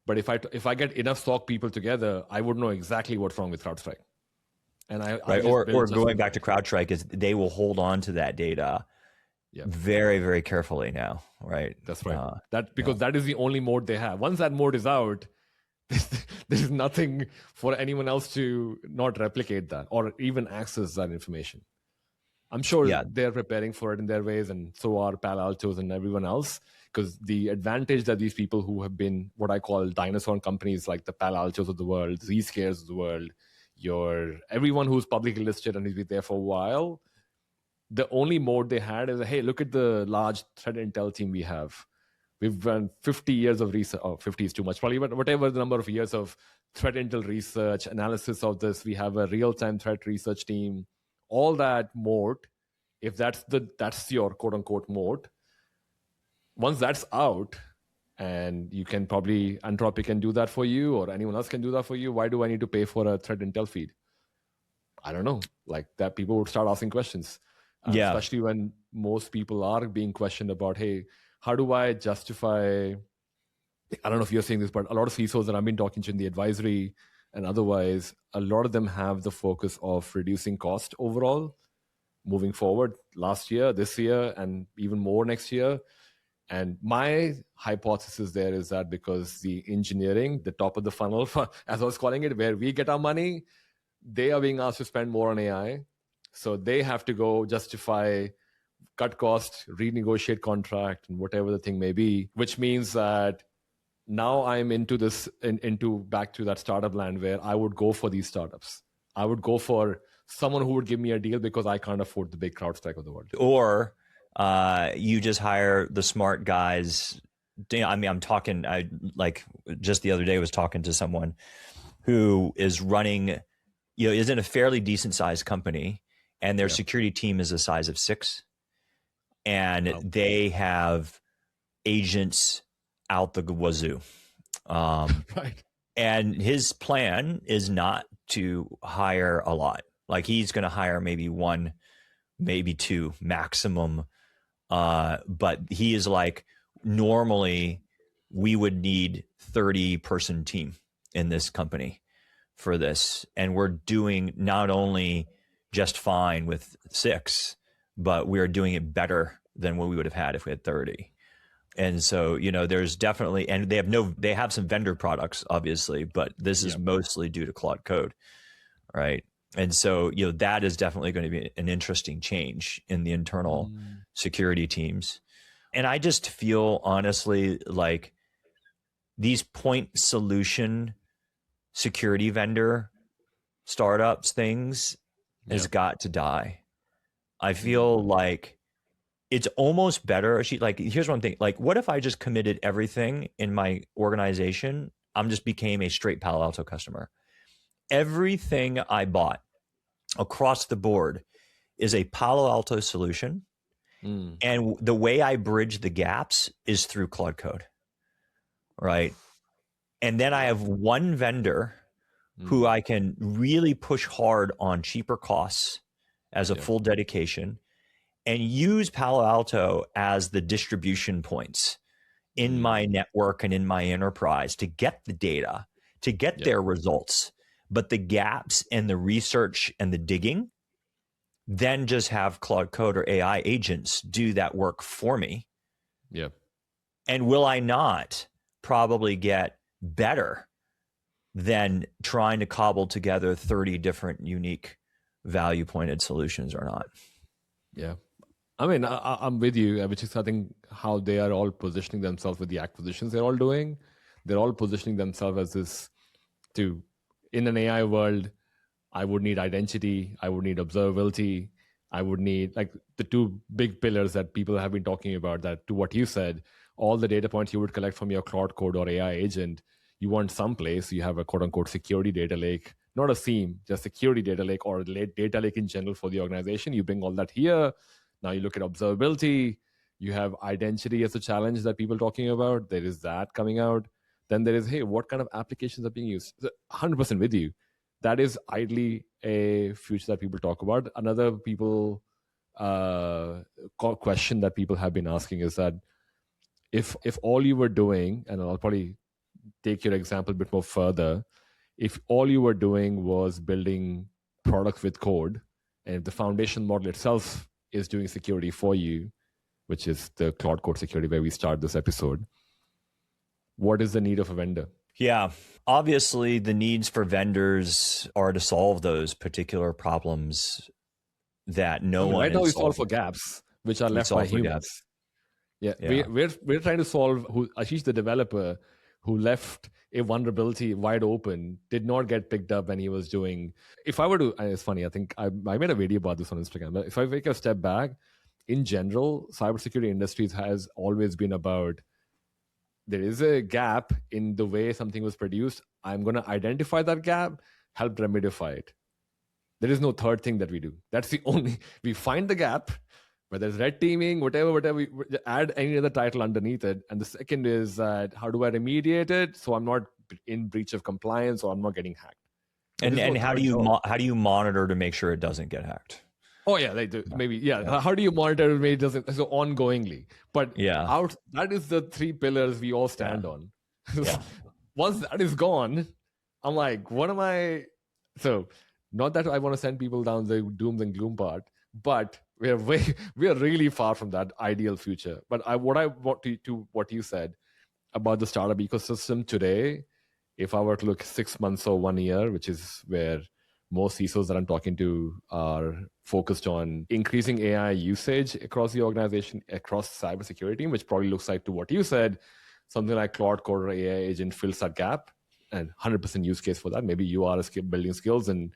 but if I get enough SOC people together, I would know exactly what's wrong with CrowdStrike. And or going back to CrowdStrike, is they will hold on to that data very, very carefully now, right? That's right. That is the only mode they have. Once that mode is out, there's nothing for anyone else to not replicate that or even access that information. I'm sure they're preparing for it in their ways, and so are Palo Altos and everyone else, because the advantage that these people who have been what I call dinosaur companies, like the Palo Altos of the world, Zscares of the world, everyone who's publicly listed and has been there for a while, the only mode they had is, hey, look at the large threat intel team we have. We've run 50 years of research. 50 is too much, probably, but whatever the number of years of threat intel research, analysis of this, we have a real-time threat research team. All that moat, if that's your quote-unquote moat, once that's out, and you can probably, Anthropic can do that for you, or anyone else can do that for you, why do I need to pay for a threat intel feed? I don't know. Like that, people would start asking questions. Especially when most people are being questioned about, hey, how do I justify, I don't know if you're saying this, but a lot of CISOs that I've been talking to in the advisory and otherwise, a lot of them have the focus of reducing cost overall moving forward last year, this year, and even more next year. And my hypothesis there is that because the engineering, the top of the funnel, as I was calling it, where we get our money, they are being asked to spend more on AI. So they have to go justify, cut cost, renegotiate contract, and whatever the thing may be, which means that now I'm into back to that startup land where I would go for these startups. I would go for someone who would give me a deal because I can't afford the big CrowdStrike of the world. Or you just hire the smart guys. I mean, like just the other day was talking to someone who is running, is in a fairly decent sized company, and their security team is the size of 6. And they have agents out the wazoo. Right. And his plan is not to hire a lot. Like he's going to hire maybe 1, maybe 2 maximum. But he is like, normally we would need 30-person team in this company for this. And we're doing not only just fine with 6, but we're doing it better than what we would have had if we had 30. And so, there's definitely, and they have some vendor products, obviously, but this is mostly due to Claude Code, right? And so, that is definitely going to be an interesting change in the internal security teams. And I just feel, honestly, like these point solution security vendor startups things has got to die. I feel like it's almost better. Like, here's one thing. Like, what if I just committed everything in my organization? Just became a straight Palo Alto customer. Everything I bought across the board is a Palo Alto solution. And the way I bridge the gaps is through Claude Code, right? And then I have one vendor who I can really push hard on cheaper costs as a full dedication, and use Palo Alto as the distribution points in my network and in my enterprise to get the data, to get their results. But the gaps and the research and the digging, then just have Claude Code or AI agents do that work for me. Yeah. And will I not probably get better than trying to cobble together 30 different unique value pointed solutions or not? Yeah. I mean, I'm with you, which is, I think, how they are all positioning themselves with the acquisitions they're all doing. They're all positioning themselves as this in an AI world, I would need identity, I would need observability, I would need like the two big pillars that people have been talking about, that to what you said, all the data points you would collect from your Claude Code or AI agent, you want someplace, you have a quote unquote security data lake, not a SIEM, just security data lake or data lake in general for the organization. You bring all that here. Now you look at observability, you have identity as a challenge that people are talking about. There is that coming out. Then there is, hey, what kind of applications are being used? 100% with you. That is ideally a future that people talk about. Another question that people have been asking is that if all you were doing, and I'll probably take your example a bit more further, if all you were doing was building products with code, and if the foundation model itself is doing security for you, which is the Claude Code Security where we start this episode, what is the need of a vendor? Yeah, obviously the needs for vendors are to solve those particular problems that no one right now we is solve solving. for gaps which are left by humans. Yeah. We're trying to solve Ashish, the developer, who left a vulnerability wide open, did not get picked up when he was doing. If I were to, it's funny, I think I made a video about this on Instagram, but if I take a step back, in general, cybersecurity industries has always been about, there is a gap in the way something was produced. I'm going to identify that gap, help remedify it. There is no third thing that we do. That's the only, we find the gap, whether it's red teaming, whatever, we add any other title underneath it. And the second is that how do I remediate it so I'm not in breach of compliance or I'm not getting hacked. And how do you monitor to make sure it doesn't get hacked? Oh yeah, maybe yeah. How do you monitor it doesn't so ongoingly? But that is the three pillars we all stand on. Once that is gone, I'm like, what am I? So not that I want to send people down the dooms and gloom part, but we are really far from that ideal future. But what I want to what you said about the startup ecosystem today, if I were to look 6 months or 1 year, which is where most CISOs that I'm talking to are focused on increasing AI usage across the organization, across cybersecurity, which probably looks like, to what you said, something like Claude Code or AI agent fills that gap, and 100% use case for that. Maybe you are building skills and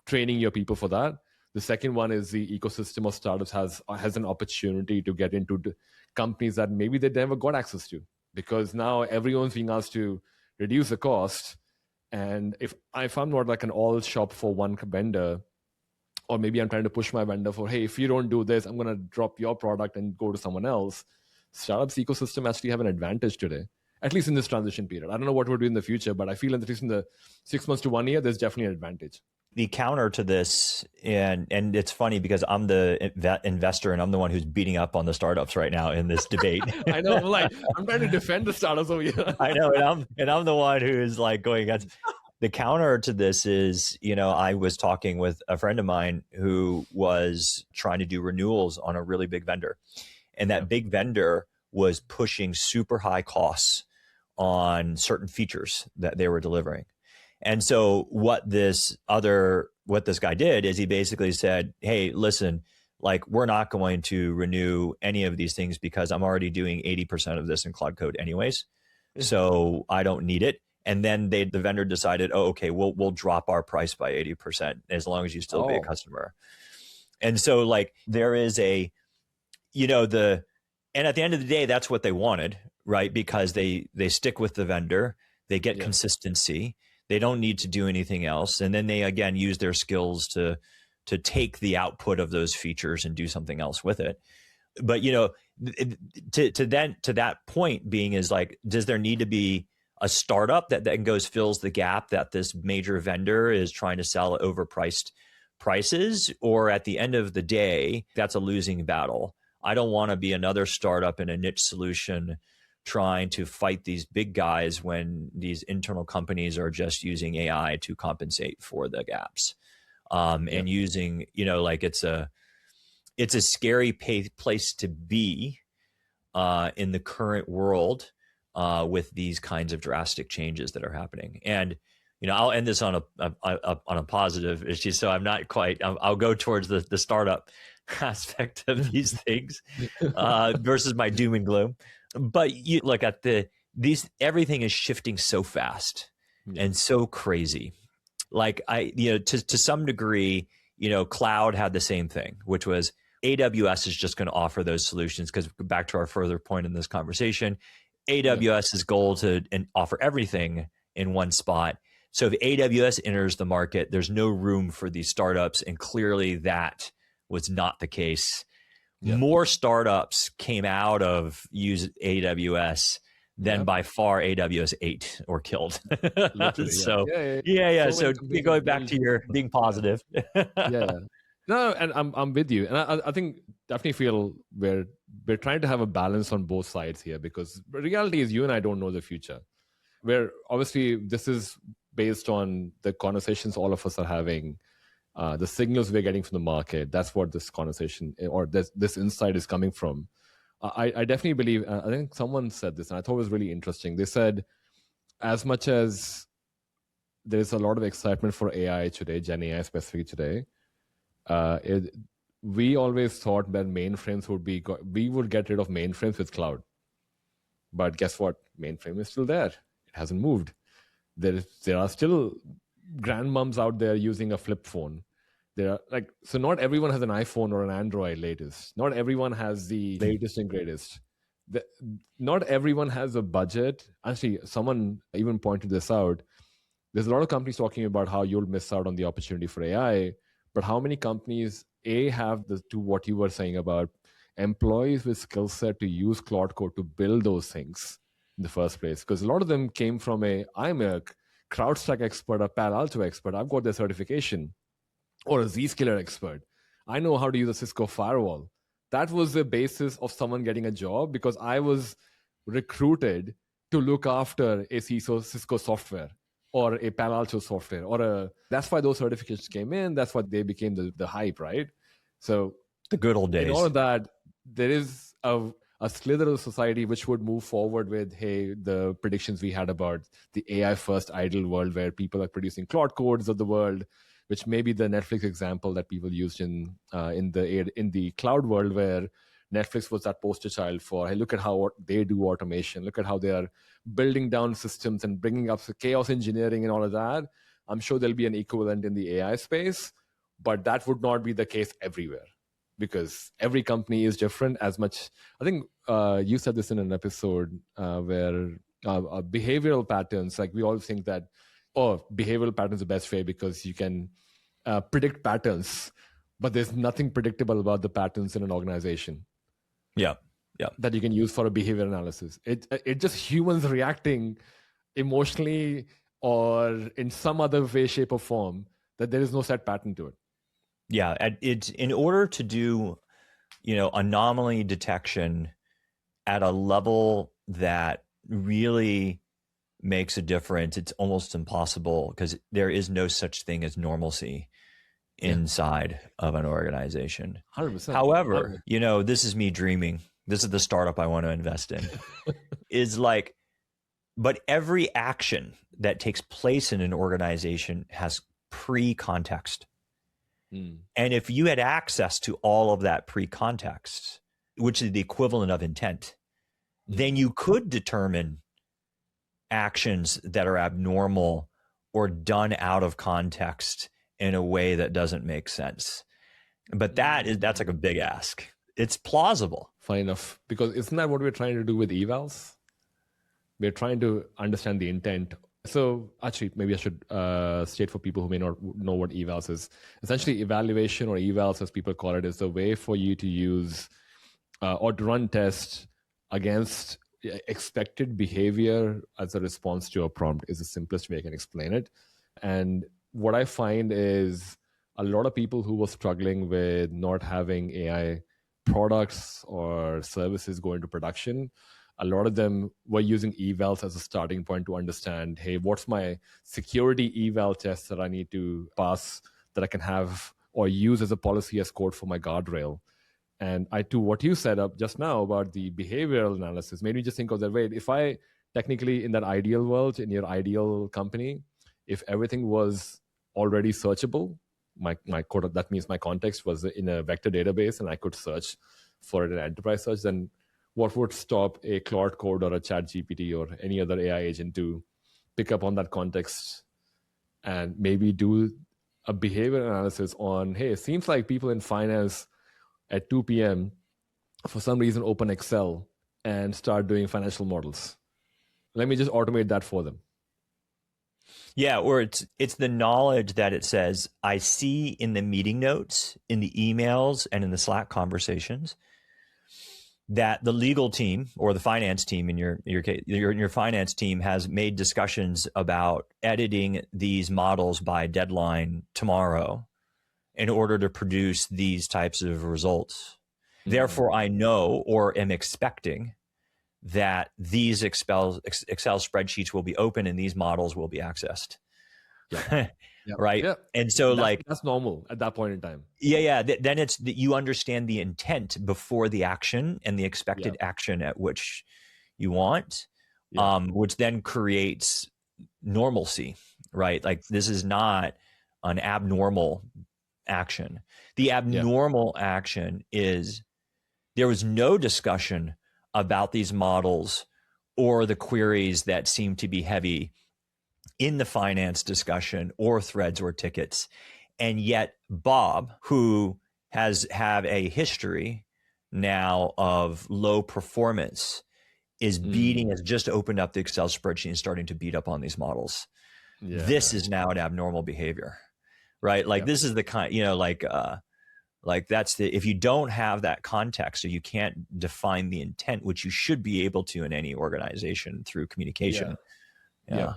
training your people for that. The second one is the ecosystem of startups has an opportunity to get into companies that maybe they never got access to, because now everyone's being asked to reduce the cost. And if I'm not like an all shop for one vendor, or maybe I'm trying to push my vendor for, hey, if you don't do this, I'm going to drop your product and go to someone else. Startups ecosystem actually have an advantage today, at least in this transition period. I don't know what we'll do in the future, but I feel at least in the 6 months to 1 year, there's definitely an advantage. The counter to this, and it's funny because I'm the investor and I'm the one who's beating up on the startups right now in this debate. I know, I'm trying to defend the startups over here. I know, and I'm the one who is like going against. The counter to this is, I was talking with a friend of mine who was trying to do renewals on a really big vendor, and that big vendor was pushing super high costs on certain features that they were delivering. And so what this guy did is he basically said, hey, listen, like, we're not going to renew any of these things because I'm already doing 80% of this in Claude Code anyways. So I don't need it. And then the vendor decided, oh, okay, we'll drop our price by 80% as long as you still be a customer. And so like there is and at the end of the day, that's what they wanted, right? Because they stick with the vendor, they get consistency. They don't need to do anything else. And then they, again, use their skills to take the output of those features and do something else with it. But, to that point being is like, does there need to be a startup that then fills the gap that this major vendor is trying to sell at overpriced prices? Or at the end of the day, that's a losing battle. I don't want to be another startup in a niche solution trying to fight these big guys when these internal companies are just using AI to compensate for the gaps. And using, like it's a scary place to be in the current world with these kinds of drastic changes that are happening. And I'll end this on a positive issue. So I'm not quite. I'll go towards the startup aspect of these things versus my doom and gloom. But you look at everything is shifting so fast and so crazy. Like to some degree, cloud had the same thing, which was AWS is just going to offer those solutions because back to our further point in this conversation, AWS's goal to offer everything in one spot. So if AWS enters the market, there's no room for these startups. And clearly that was not the case. More startups came out of use AWS than by far AWS ate or killed. So going back to your being positive. No, and I'm with you. And I think definitely feel we're trying to have a balance on both sides here, because the reality is you and I don't know the future. Where obviously this is based on the conversations all of us are having, the signals we're getting from the market. That's what this conversation or this insight is coming from. I definitely believe, I think someone said this, and I thought it was really interesting. They said, as much as there's a lot of excitement for AI today, Gen AI specifically today, we always thought that mainframes we would get rid of mainframes with cloud. But guess what? Mainframe is still there. It hasn't moved. There are still grandmoms out there using a flip phone. So not everyone has an iPhone or an Android latest. Not everyone has the latest and greatest. Not everyone has a budget. Actually, someone even pointed this out. There's a lot of companies talking about how you'll miss out on the opportunity for AI, but how many companies have what you were saying about employees with skill set to use Claude Code to build those things in the first place? Because a lot of them came from I'm a CrowdStrike expert, a Palo Alto expert. I've got their certification. Or a Zscaler expert. I know how to use a Cisco firewall. That was the basis of someone getting a job, because I was recruited to look after a Cisco software or a Palo Alto software. That's why those certifications came in. That's why they became the hype, right? So the good old days. In all of that, there is a slither of society which would move forward with, the predictions we had about the AI first idle world where people are producing Claude codes of the world, which may be the Netflix example that people used in the cloud world, where Netflix was that poster child for, hey, look at how they do automation. Look at how they are building down systems and bringing up the chaos engineering and all of that. I'm sure there'll be an equivalent in the AI space, but that would not be the case everywhere, because every company is different as much. I think you said this in an episode where behavioral patterns, like we all think that, behavioral patterns are the best way because you can predict patterns, but there's nothing predictable about the patterns in an organization. Yeah. That you can use for a behavior analysis. It just humans reacting emotionally or in some other way, shape, or form, that there is no set pattern to it. Yeah, it's in order to do, anomaly detection at a level that really makes a difference, it's almost impossible, because there is no such thing as normalcy inside of an organization. 100%. However, this is me dreaming. This is the startup I want to invest in. But every action that takes place in an organization has pre-context. And if you had access to all of that pre-context, which is the equivalent of intent, then you could determine actions that are abnormal or done out of context in a way that doesn't make sense. But that's like a big ask. It's plausible. Fine enough, because isn't that what we're trying to do with evals? We're trying to understand the intent. So actually, maybe I should state for people who may not know what evals is. Essentially, evaluation, or evals as people call it, is a way for you to use or to run tests against expected behavior as a response to a prompt, is the simplest way I can explain it. And what I find is a lot of people who were struggling with not having AI products or services go into production a lot of them were using evals as a starting point to understand, hey, what's my security eval test that I need to pass that I can have or use as a policy as code for my guardrail. And to what you set up just now about the behavioral analysis made me just think of that, wait, if I technically in that ideal world, in your ideal company, if everything was already searchable, my code, that means my context was in a vector database and I could search for it in enterprise search, then what would stop a Claude Code or a ChatGPT or any other AI agent to pick up on that context and maybe do a behavior analysis on, hey, it seems like people in finance at 2 p.m. for some reason open Excel and start doing financial models. Let me just automate that for them. Yeah, or it's the knowledge that it says, I see in the meeting notes, in the emails, and in the Slack conversations that the legal team or the finance team in your case, your finance team has made discussions about editing these models by deadline tomorrow in order to produce these types of results. Mm-hmm. Therefore, I know or am expecting that these Excel spreadsheets will be open and these models will be accessed. Yeah. Right. Yeah. And so that's normal at that point in time. Yeah. Then it's that you understand the intent before the action and the expected action at which you want, which then creates normalcy, right? Like this is not an abnormal action. The abnormal action is there was no discussion about these models or the queries that seem to be heavy in the finance discussion or threads or tickets. And yet Bob, who have a history now of low performance, has just opened up the Excel spreadsheet and starting to beat up on these models. Yeah. This is now an abnormal behavior, right? Like this is the kind, like that's if you don't have that context or you can't define the intent, which you should be able to in any organization through communication. Yeah.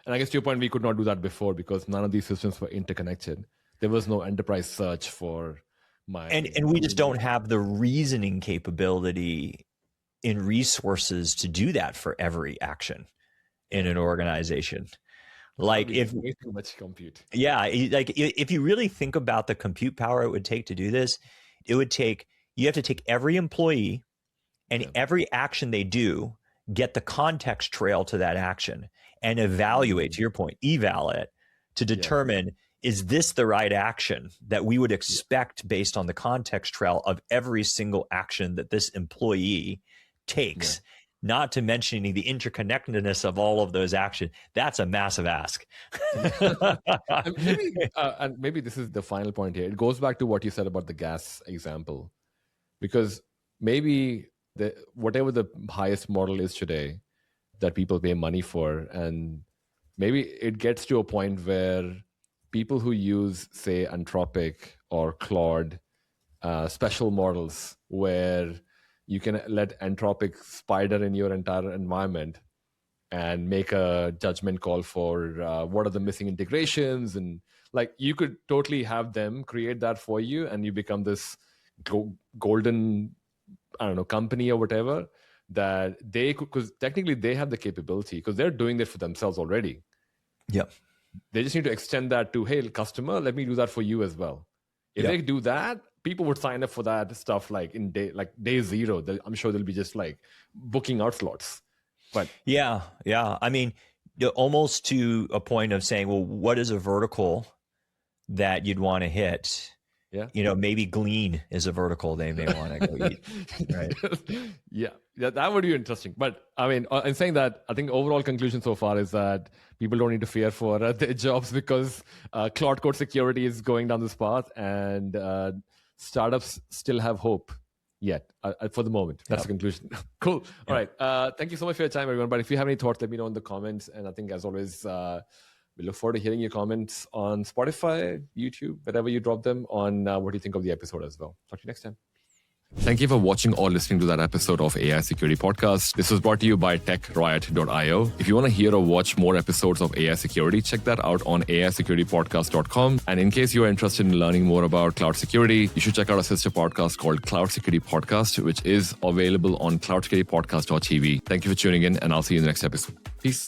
And I guess to your point, we could not do that before because none of these systems were interconnected. There was no enterprise search for my... And we just don't have the reasoning capability in resources to do that for every action in an organization. Like if way too much compute. Yeah, like if you really think about the compute power it would take to do this, you have to take every employee and every action they do, get the context trail to that action and evaluate, to your point, eval it to determine, is this the right action that we would expect based on the context trail of every single action that this employee takes? Not to mention the interconnectedness of all of those actions. That's a massive ask. And maybe this is the final point here. It goes back to what you said about the gas example, because maybe whatever the highest model is today that people pay money for, and maybe it gets to a point where people who use, say, Anthropic or Claude, special models where you can let Anthropic spider in your entire environment and make a judgment call for what are the missing integrations. And like you could totally have them create that for you and you become this golden, company or whatever that they could, because technically they have the capability because they're doing it for themselves already. Yep. They just need to extend that to, hey, customer, let me do that for you as well. If they do that, people would sign up for that stuff like day zero. I'm sure they'll be just like booking out slots. But yeah. I mean, almost to a point of saying, well, what is a vertical that you'd want to hit? Yeah. Maybe Glean is a vertical they may want to go eat. Right. Yeah, that would be interesting. But I mean, in saying that, I think overall conclusion so far is that people don't need to fear for their jobs because Claude Code Security is going down this path and startups still have hope yet for the moment. That's the conclusion. Cool. All right. Thank you so much for your time, everyone. But if you have any thoughts, let me know in the comments. And I think as always, we look forward to hearing your comments on Spotify, YouTube, wherever you drop them on what you think of the episode as well. Talk to you next time. Thank you for watching or listening to that episode of AI Security Podcast. This was brought to you by TechRiot.io. If you want to hear or watch more episodes of AI Security, check that out on AISecurityPodcast.com. And in case you are interested in learning more about cloud security, you should check out a sister podcast called Cloud Security Podcast, which is available on cloudsecuritypodcast.tv. Thank you for tuning in, and I'll see you in the next episode. Peace.